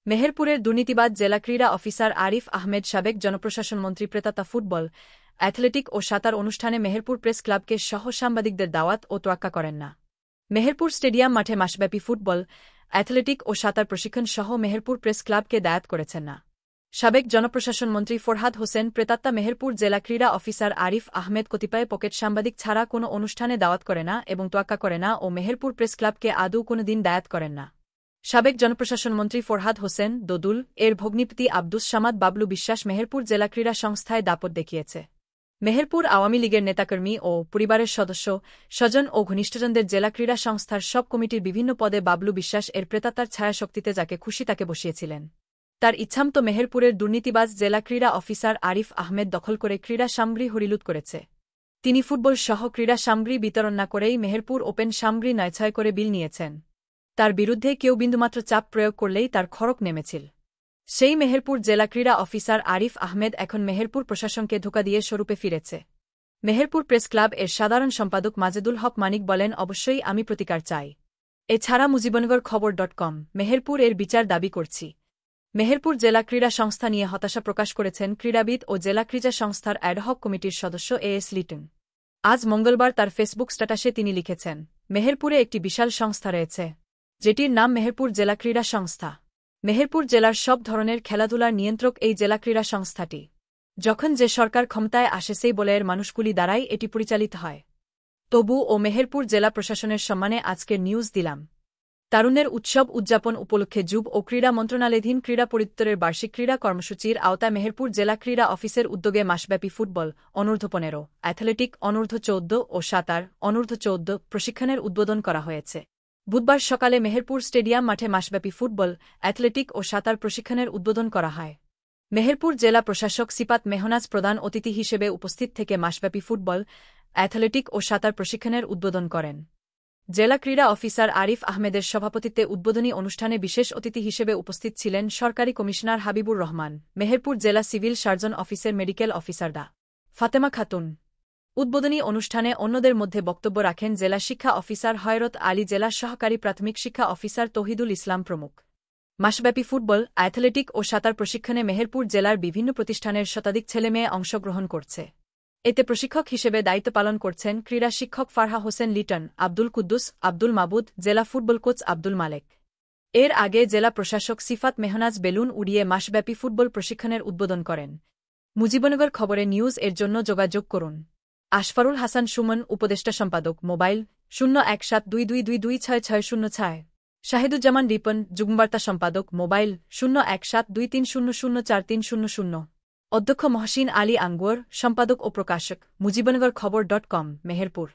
মেহেরপুরের দুর্নীতিবাজ জেলা ক্রীড়া অফিসার আরিফ আহমেদ সাবেক জনপ্রশাসন মন্ত্রী প্রেতাতা ফুটবল, অ্যাথলেটিক ও সাঁতার অনুষ্ঠানে মেহেরপুর প্রেস ক্লাবকে সহ সাংবাদিকদের দাওয়াত ও তোয়াক্কা করেন না। মেহেরপুর স্টেডিয়াম মাঠে মাসব্যাপী ফুটবল, অ্যাথলেটিক ও সাঁতার প্রশিক্ষণ সহ মেহেরপুর প্রেস ক্লাবকে দায়াত করেছেন না। সাবেক জনপ্রশাসন মন্ত্রী ফরহাদ হোসেন প্রেতাত্মা মেহেরপুর জেলা ক্রীড়া অফিসার আরিফ আহমেদ কতিপয় পকেট সাংবাদিক ছাড়া কোনো অনুষ্ঠানে দাওয়াত করে না এবং তোয়াক্কা করে না ও মেহেরপুর প্রেস ক্লাবকে আদৌ কোনো দিন দায়াত করেন না। সাবেক জনপ্রশাসন মন্ত্রী ফরহাদ হোসেন দোদুল এর ভগ্নিপতি আব্দুস সামাদ বাবলু বিশ্বাস মেহেরপুর জেলা ক্রীড়া সংস্থায় দাপট দেখিয়েছে। মেহেরপুর আওয়ামী লীগের নেতাকর্মী ও পরিবারের সদস্য, স্বজন ও ঘনিষ্ঠজনদের জেলা ক্রীড়া সংস্থার সব কমিটির বিভিন্ন পদে বাবলু বিশ্বাস এর প্রেতাত্মার ছায়াশক্তিতে যাকে খুশি তাকে বসিয়েছিলেন। তার ইচ্ছামতো মেহেরপুরের দুর্নীতিবাজ জেলা ক্রীড়া অফিসার আরিফ আহমেদ দখল করে ক্রীড়া সামগ্রী হরিলুট করেছে। তিনি ফুটবল সহ ক্রীড়া সামগ্রী বিতরণ না করেই মেহেরপুর ওপেন সামগ্রী নয়ছয় করে বিল নিয়েছেন। তার বিরুদ্ধে কেউ বিন্দুমাত্র চাপ প্রয়োগ করলেই তার খড়ক নেমেছিল। সেই মেহেরপুর জেলা ক্রীড়া অফিসার আরিফ আহমেদ এখন মেহেরপুর প্রশাসনকে ধোঁকা দিয়ে স্বরূপে ফিরেছে। মেহেরপুর প্রেস ক্লাব এর সাধারণ সম্পাদক মাজেদুল হক মানিক বলেন, অবশ্যই আমি প্রতিকার চাই। এছাড়া মুজিবনগর খবর.com মেহেরপুর এর বিচার দাবি করছি। মেহেরপুর জেলা ক্রীড়া সংস্থা নিয়ে হতাশা প্রকাশ করেছেন ক্রীড়াবিদ ও জেলা ক্রীড়া সংস্থার অ্যাডহক কমিটির সদস্য এএস লিটন। আজ মঙ্গলবার তার ফেসবুক স্ট্যাটাসে তিনি লিখেছেন, মেহেরপুরে একটি বিশাল সংস্থা রয়েছে, যেটির নাম মেহেরপুর জেলা ক্রীড়া সংস্থা। মেহেরপুর জেলার সব ধরনের খেলাধুলার নিয়ন্ত্রক এই জেলা ক্রীড়া সংস্থাটি। যখন যে সরকার ক্ষমতায় আসে সেই বলয়ের মানুষগুলি দ্বারাই এটি পরিচালিত হয়। তবু ও মেহেরপুর জেলা প্রশাসনের সম্মানে আজকের নিউজ দিলাম। তারুণ্যের উৎসব উদযাপন উপলক্ষে যুব ও ক্রীড়া মন্ত্রণালয়াধীন ক্রীড়া পরিদপ্তরের বার্ষিক ক্রীড়া কর্মসূচির আওতায় মেহেরপুর জেলা ক্রীড়া অফিসের উদ্যোগে মাসব্যাপী ফুটবল, অনূর্ধ্ব-15, অ্যাথলেটিক, অনূর্ধ্ব-14 ও সাঁতার, অনূর্ধ্ব-14 প্রশিক্ষণের উদ্বোধন করা হয়েছে। বুধবার সকালে মেহেরপুর স্টেডিয়াম মাঠে মাসব্যাপী ফুটবল, অ্যাথলেটিক ও সাঁতার প্রশিক্ষণের উদ্বোধন করা হয়। মেহেরপুর জেলা প্রশাসক সিপাত মেহনাজ প্রধান অতিথি হিসেবে উপস্থিত থেকে মাসব্যাপী ফুটবল, অ্যাথলেটিক ও সাঁতার প্রশিক্ষণের উদ্বোধন করেন। জেলা ক্রীড়া অফিসার আরিফ আহমেদের সভাপতিত্বে উদ্বোধনী অনুষ্ঠানে বিশেষ অতিথি হিসেবে উপস্থিত ছিলেন সরকারি কমিশনার হাবিবুর রহমান, মেহেরপুর জেলা সিভিল সার্জন অফিসের মেডিকেল অফিসার ডা. ফাতেমা খাতুন। উদ্বোধনী অনুষ্ঠানে অন্যদের মধ্যে বক্তব্য রাখেন জেলা শিক্ষা অফিসার হয়রত আলী, জেলা সহকারী প্রাথমিক শিক্ষা অফিসার তৌহিদুল ইসলাম প্রমুখ। মাসব্যাপী ফুটবল, অ্যাথলেটিক ও সাঁতার প্রশিক্ষণে মেহেরপুর জেলার বিভিন্ন প্রতিষ্ঠানের শতাধিক ছেলেমেয়ে অংশগ্রহণ করছে। এতে প্রশিক্ষক হিসেবে দায়িত্ব পালন করছেন ক্রীড়া শিক্ষক ফারহা হোসেন লিটন, আব্দুল কুদ্দুস, আব্দুল মাবুদ, জেলা ফুটবল কোচ আব্দুল মালেক। এর আগে জেলা প্রশাসক সিফাত মেহনাজ বেলুন উড়িয়ে মাসব্যাপী ফুটবল প্রশিক্ষণের উদ্বোধন করেন। মুজিবনগর খবরে নিউজ এর জন্য যোগাযোগ করুন। আশফারুল হাসান সুমন, উপদেষ্টা সম্পাদক, মোবাইল 01722226606। শাহিদুজ্জামান রিপন, যুগ্মবার্তা সম্পাদক, মোবাইল 01723004300। অধ্যক্ষ মহসিন আলী আঙ্গুর, সম্পাদক ও প্রকাশক, মুজিবনগর খবর.com, মেহেরপুর।